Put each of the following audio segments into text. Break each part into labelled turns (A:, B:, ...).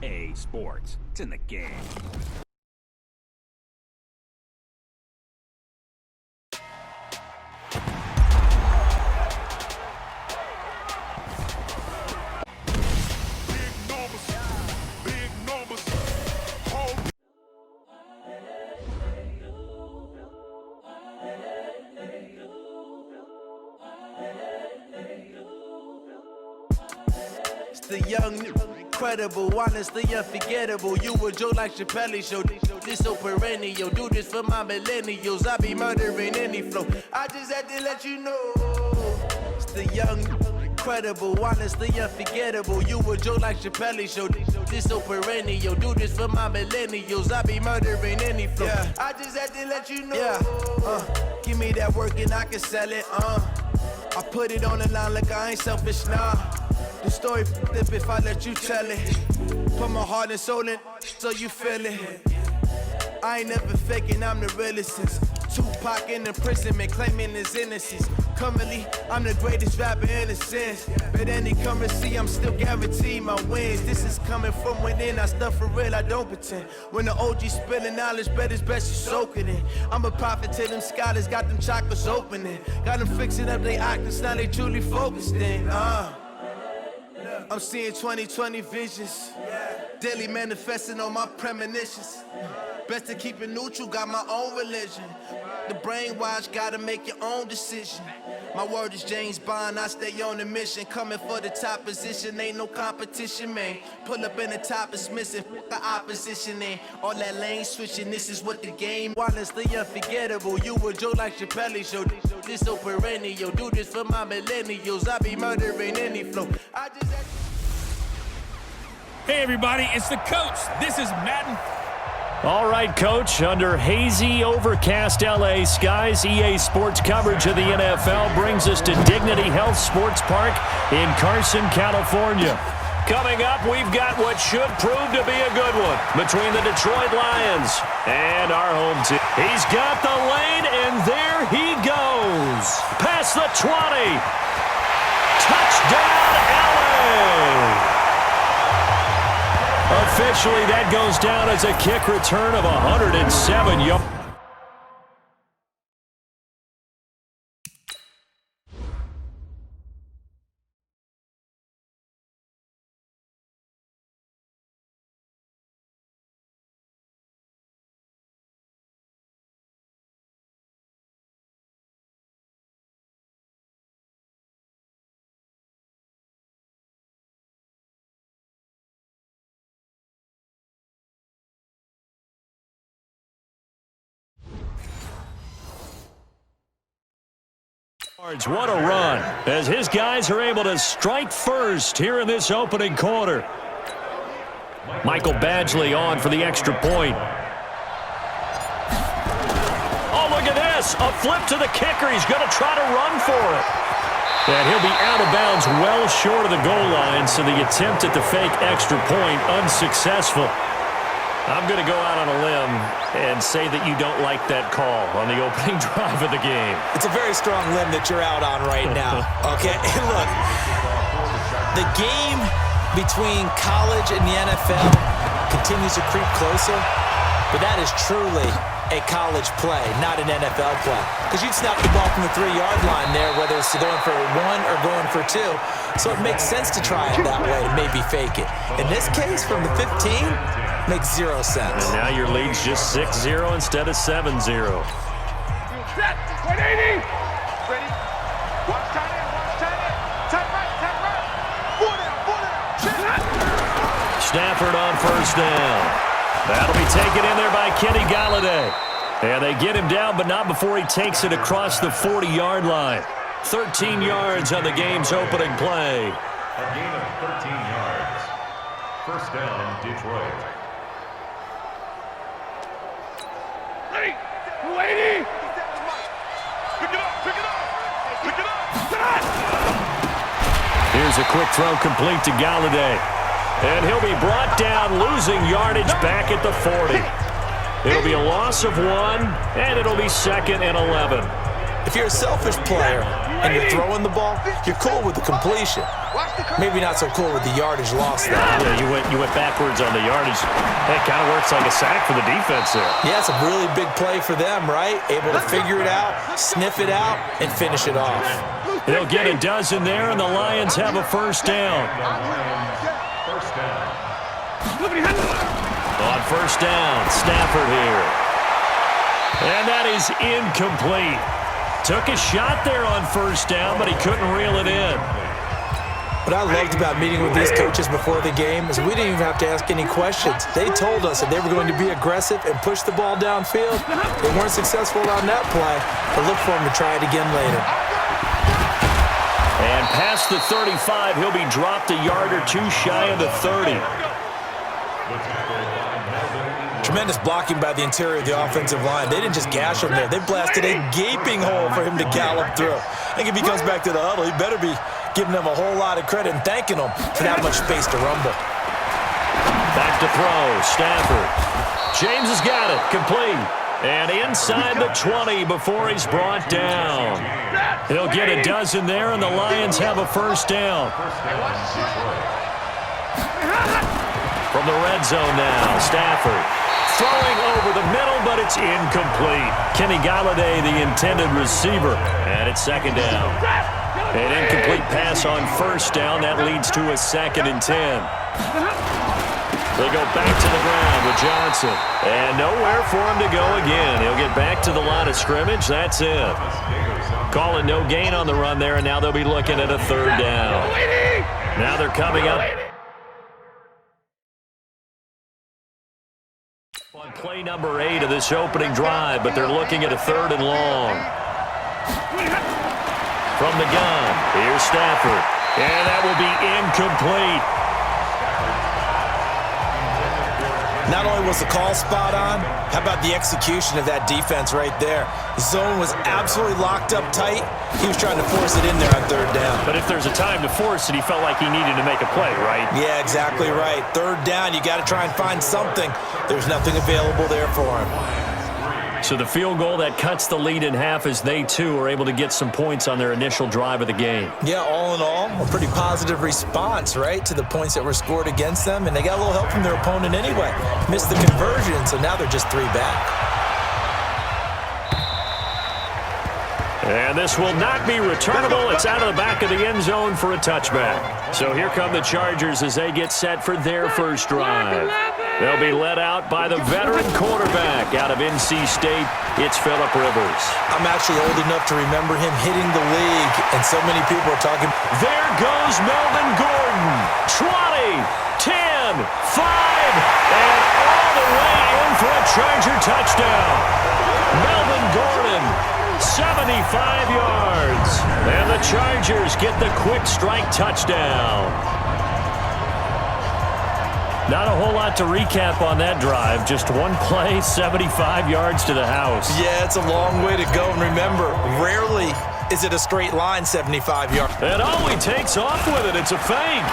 A: EA Sports. It's in the game.
B: The young, incredible, honestly unforgettable. You a Joe like Chappelle show. This so perennial. Do this for my millennials. I be murdering any flow. I just had to let you know. It's the young, incredible, honestly unforgettable. You a Joe like Chappelle show. This so perennial. Do this for my millennials. I be murdering any flow. Yeah. I just had to let you know. Yeah. Give me that work and I can sell it. I put it on the line like I ain't selfish, nah. The story flip if I let you tell it. Put my heart and soul in so you feel it. I ain't never faking, I'm the realest since Tupac in imprisonment, claiming his innocence. Currently, I'm the greatest rapper in a sense. But any currency, I'm still guaranteed my wins. This is coming from within, I stuff for real, I don't pretend. When the OG spilling knowledge, bet it's best you soak it in. I'm a prophet to them scholars, got them chakras opening. Got them fixing up they octaves, now they truly focused in. I'm seeing 2020 visions, daily manifesting on my premonitions. Best to keep it neutral, got my own religion. The brainwash, gotta make your own decision. My word is James Bond, I stay on the mission. Coming for the top position, ain't no competition, man. Pull up in the top, it's missing, the opposition ain't. All that lane switching, this is what the game. Honestly unforgettable, you a Joe like Chappelle show. This so perennial, do this for my millennials. I be murdering any flow.
C: Hey everybody, it's the coach. This is Madden.
D: All right, Coach, under hazy, overcast LA skies, EA Sports coverage of the NFL brings us to Dignity Health Sports Park in Carson, California. Coming up, we've got what should prove to be a good one between the Detroit Lions and our home team. He's got the lane, and there he goes. Past the 20. Touchdown, LA. Officially, that goes down as a kick return of 107 yards. What a run as his guys are able to strike first here in this opening quarter. Michael Badgley on for the extra point. Oh, look at this. A flip to the kicker. He's going to try to run for it. And he'll be out of bounds well short of the goal line, so the attempt at the fake extra point unsuccessful. I'm going to go out on a limb and say that you don't like that call on the opening drive of the game.
E: It's a very strong limb that you're out on right now. Okay, look, the game between college and the NFL continues to creep closer, but that is truly a college play, not an NFL play. Because you'd snap the ball from the 3-yard line there, whether it's going for 1 or going for 2. So it makes sense to try it that way to maybe fake it. In this case, from the 15, makes 0 sense.
D: And now your lead's just 6-0 instead of 7-0.
F: Set. 180. Ready. Watch tight end. Watch tight end. Tight right. Tight right. 4 down. 4 down.
D: Stafford on first down. That'll be taken in there by Kenny Galladay. And they get him down, but not before he takes it across the 40-yard line. 13 yards on the game's opening play.
G: A gain of 13 yards. First down, Detroit.
F: 280. Pick it up. Pick it up. Pick it up.
D: Here's a quick throw complete to Galladay. And he'll be brought down, losing yardage back at the 40. It'll be a loss of 1, and it'll be 2nd and 11.
E: If you're a selfish player and you're throwing the ball, you're cool with the completion. Maybe not so cool with the yardage lost, though.
D: Yeah, you went backwards on the yardage. It kind of works like a sack for the defense there.
E: Yeah, it's a really big play for them, right? Able to figure it out, sniff it out, and finish it off.
D: They'll get a dozen there, and the Lions have a first down.
G: First down.
D: On first down, Stafford here. And that is incomplete. Took a shot there on first down, but he couldn't reel it in.
E: What I loved about meeting with these coaches before the game is we didn't even have to ask any questions. They told us that they were going to be aggressive and push the ball downfield. They weren't successful on that play, but look for them to try it again later.
D: And past the 35, he'll be dropped a yard or two shy of the 30.
E: Tremendous blocking by the interior of the offensive line. They didn't just gash him there. They blasted a gaping hole for him to gallop through. I think if he comes back to the huddle, he better be giving them a whole lot of credit and thanking them for that much space to rumble.
D: Back to throw, Stafford. James has got it, complete. And inside the 20 before he's brought down. He'll get a dozen there, and the Lions have a first down. From the red zone now, Stafford. Throwing over the middle, but it's incomplete. Kenny Galladay, the intended receiver. And it's second down. An incomplete pass on first down. That leads to a 2nd and 10. They go back to the ground with Johnson. And nowhere for him to go again. He'll get back to the line of scrimmage. That's it. Call it no gain on the run there, and now they'll be looking at a 3rd down. Now they're coming up on play number 8 of this opening drive, but they're looking at a 3rd and long. From the gun, here's Stafford. And that will be incomplete.
E: Not only was the call spot on, how about the execution of that defense right there? The zone was absolutely locked up tight. He was trying to force it in there on 3rd down.
D: But if there's a time to force it, he felt like he needed to make a play, right?
E: Yeah, exactly right. 3rd down, you got to try and find something. There's nothing available there for him.
D: So the field goal that cuts the lead in half as they, too, are able to get some points on their initial drive of the game.
E: Yeah, all in all, a pretty positive response, right, to the points that were scored against them. And they got a little help from their opponent anyway. Missed the conversion, so now they're just 3 back.
D: And this will not be returnable. It's out of the back of the end zone for a touchback. So here come the Chargers as they get set for their first drive. They'll be led out by the veteran quarterback out of NC State. It's Phillip Rivers.
E: I'm actually old enough to remember him hitting the league, and so many people are talking.
D: There goes Melvin Gordon. 20, 10, 5, and all the way in for a Charger touchdown. Melvin Gordon, 75 yards. And the Chargers get the quick strike touchdown. Not a whole lot to recap on that drive. Just one play, 75 yards to the house.
E: Yeah, it's a long way to go. And remember, rarely is it a straight line 75 yards.
D: And he takes off with it. It's a fake.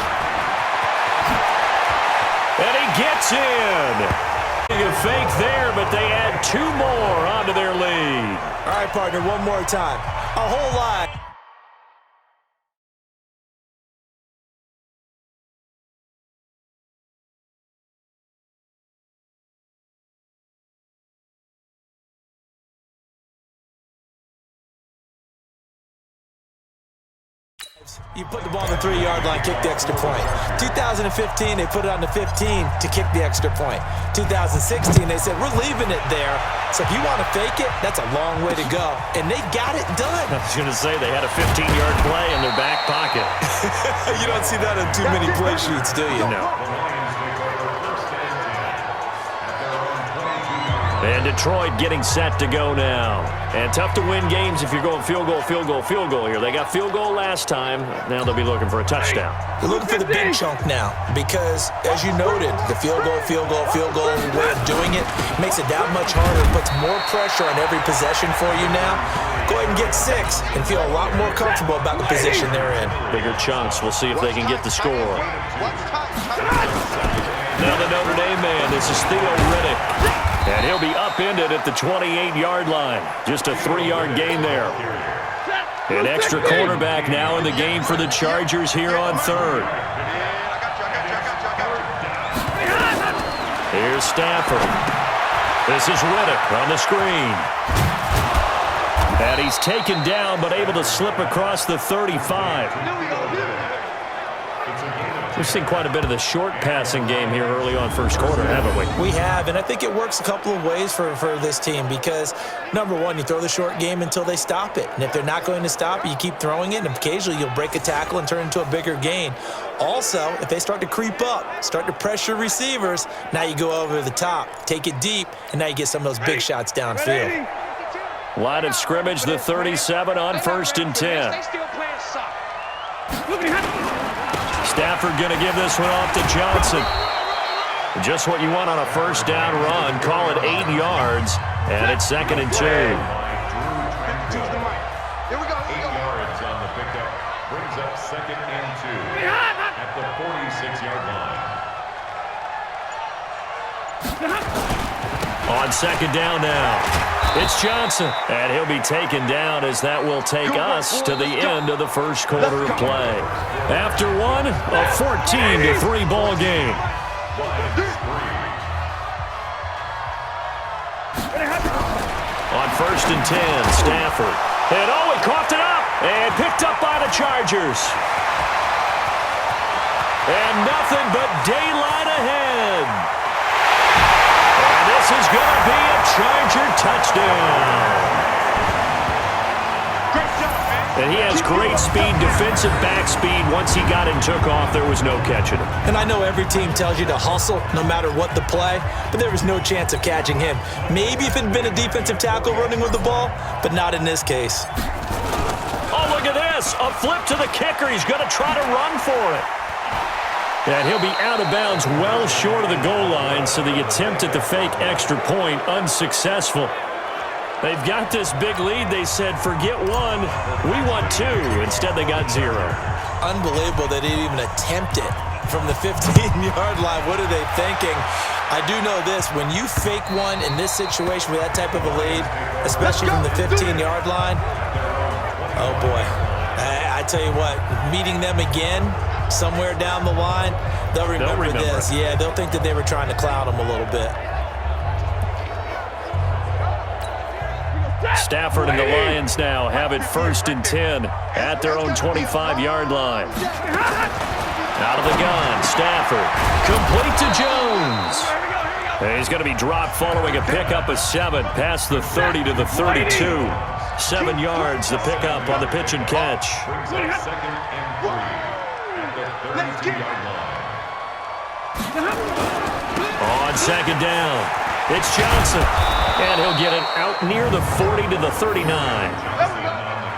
D: And he gets in. A fake there, but they add 2 more onto their lead.
E: All right, partner, one more time. A whole lot. You put the ball on the 3-yard line, kick the extra point. 2015, they put it on the 15 to kick the extra point. 2016, they said, we're leaving it there. So if you want to fake it, that's a long way to go. And they got it done.
D: I was going to say, they had a 15-yard play in their back pocket.
E: You don't see that in too many play sheets, do you?
D: No. And Detroit getting set to go now. And tough to win games if you're going field goal, field goal, field goal here. They got field goal last time. Now they'll be looking for a touchdown.
E: They're looking for the big chunk now because, as you noted, the field goal way of doing it makes it that much harder. It puts more pressure on every possession for you now. Go ahead and get 6 and feel a lot more comfortable about the position they're in.
D: Bigger chunks. We'll see if they can get the score. Now the Notre Dame man, this is Theo Riddick. And he'll be upended at the 28-yard line. Just a 3-yard gain there. An extra cornerback now in the game for the Chargers here on third. Here's Stafford. This is Riddick on the screen. And he's taken down but able to slip across the 35. We've seen quite a bit of the short passing game here early on first quarter, haven't we?
E: We have, and I think it works a couple of ways for this team because, number one, you throw the short game until they stop it. And if they're not going to stop it, you keep throwing it, and occasionally you'll break a tackle and turn it into a bigger gain. Also, if they start to creep up, start to pressure receivers, now you go over the top, take it deep, and now you get some of those big shots downfield.
D: Line of scrimmage, the 37 on 1st and 10. Stafford going to give this one off to Johnson. Just what you want on a first down run. Call it 8 yards, and it's 2nd and 2.
G: 8 yards on the pickup. Brings up 2nd and 2 at the 46-yard line.
D: On 2nd down now, it's Johnson, and he'll be taken down as that will take us to the end of the first quarter of play. After one, a 14-3 ball game. On 1st and 10, Stafford. And he coughed it up and picked up by the Chargers. And nothing but daylight ahead. And this is going to be a Charger touchdown. And he has great speed, defensive back speed. Once he got and took off, there was no catching him.
E: And I know every team tells you to hustle no matter what the play, but there was no chance of catching him. Maybe if it had been a defensive tackle running with the ball, but not in this case.
D: Oh, look at this. A flip to the kicker. He's going to try to run for it. And he'll be out of bounds well short of the goal line, so the attempt at the fake extra point unsuccessful. They've got this big lead. They said, forget one, we want 2. Instead, they got 0.
E: Unbelievable they didn't even attempt it from the 15-yard line. What are they thinking? I do know this. When you fake one in this situation with that type of a lead, especially from the 15-yard line, oh, boy. I tell you what, meeting them again somewhere down the line, they'll remember this. Yeah, they'll think that they were trying to clown them a little bit.
D: Stafford and the Lions now have it 1st and 10 at their own 25-yard line. Out of the gun, Stafford. Complete to Jones. And he's going to be dropped following a pickup of 7 past the 30 to the 32. 7 yards, the pickup on the pitch and catch.
G: Brings up 2nd and 3 at the 32-yard line.
D: On 2nd down, it's Johnson. And he'll get it out near the 40 to the 39.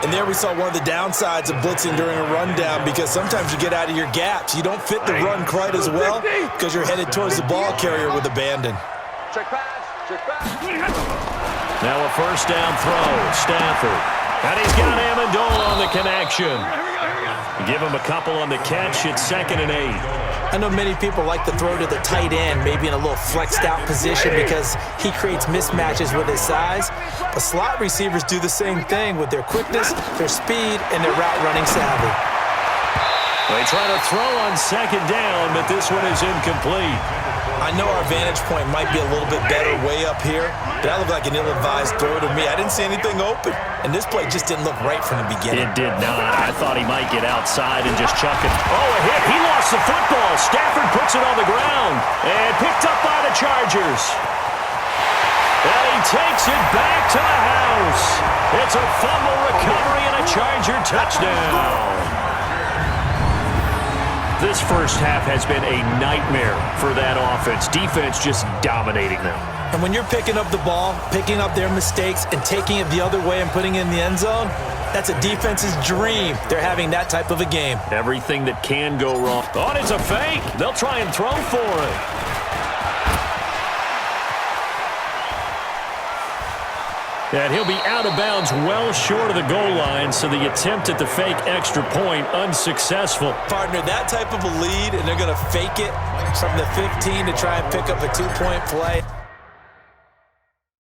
E: And there we saw one of the downsides of blitzing during a rundown because sometimes you get out of your gaps. You don't fit the run quite as well because you're headed towards the ball carrier with abandon.
D: Now a first down throw, Stafford. And he's got Amendola on the connection. Give him a couple on the catch. It's 2nd and 8.
E: I know many people like to throw to the tight end, maybe in a little flexed out position because he creates mismatches with his size. But slot receivers do the same thing with their quickness, their speed, and their route running savvy.
D: They try to throw on 2nd down, but this one is incomplete.
E: I know our vantage point might be a little bit better way up here, but that looked like an ill-advised throw to me. I didn't see anything open, and this play just didn't look right from the beginning.
D: It did not. I thought he might get outside and just chuck it. Oh, a hit. He lost the football. Stafford puts it on the ground and picked up by the Chargers. And he takes it back to the house. It's a fumble recovery and a Charger touchdown. This first half has been a nightmare for that offense. Defense just dominating them.
E: And when you're picking up the ball, picking up their mistakes, and taking it the other way and putting it in the end zone, that's a defense's dream. They're having that type of a game.
D: Everything that can go wrong. Oh, it's a fake. They'll try and throw for it. And he'll be out of bounds well short of the goal line, so the attempt at the fake extra point unsuccessful.
E: Partner, that type of a lead, and they're going to fake it from the 15 to try and pick up a 2-point play.